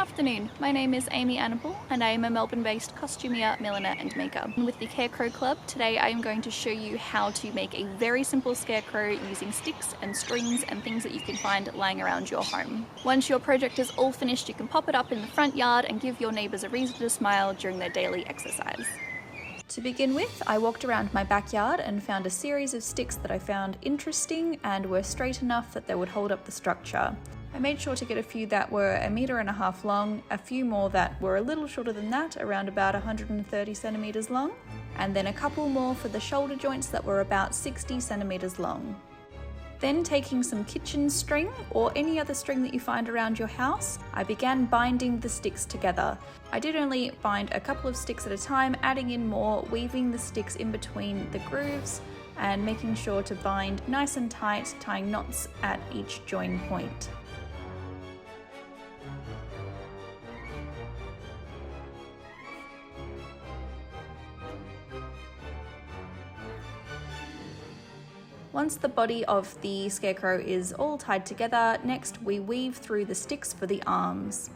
afternoon, my name is Aimee A and I am a Melbourne-based costumier, milliner and maker. And with the Carecrow Club, today I am going to show you how to make a very simple scarecrow using sticks and strings and things that you can find lying around your home. Once your project is all finished, you can pop it up in the front yard and give your neighbours a reason to smile during their daily exercise. To begin with, I walked around my backyard and found a series of sticks that I found interesting and were straight enough that they would hold up the structure. I made sure to get a few that were 1.5 meters long, a few more that were a little shorter than that, around about 130 centimeters long, and then a couple more for the shoulder joints that were about 60 centimeters long. Then, taking some kitchen string or any other string that you find around your house, I began binding the sticks together. I did only bind a couple of sticks at a time, adding in more, weaving the sticks in between the grooves and making sure to bind nice and tight, tying knots at each join point. Once the body of the scarecrow is all tied together, next we weave through the sticks for the arms.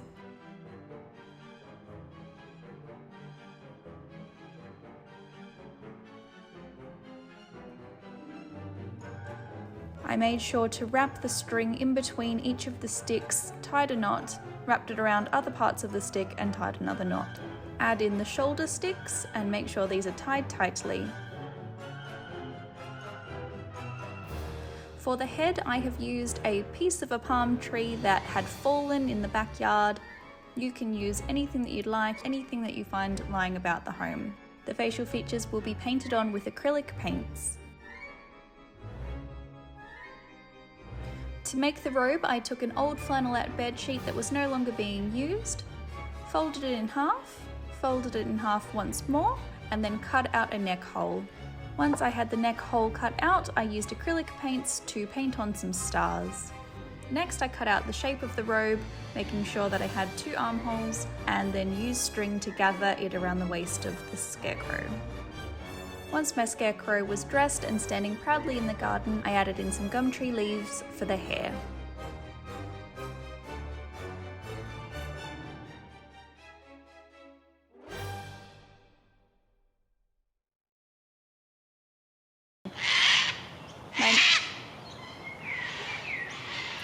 I made sure to wrap the string in between each of the sticks, tied a knot, wrapped it around other parts of the stick and tied another knot. Add in the shoulder sticks and make sure these are tied tightly. For the head, I have used a piece of a palm tree that had fallen in the backyard. You can use anything that you'd like, anything that you find lying about the home. The facial features will be painted on with acrylic paints. To make the robe, I took an old flannelette bedsheet that was no longer being used, folded it in half once more, and then cut out a neck hole. Once I had the neck hole cut out, I used acrylic paints to paint on some stars. Next, I cut out the shape of the robe, making sure that I had 2 armholes, and then used string to gather it around the waist of the scarecrow. Once my scarecrow was dressed and standing proudly in the garden, I added in some gum tree leaves for the hair.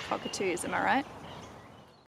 Cockatoos, am I right?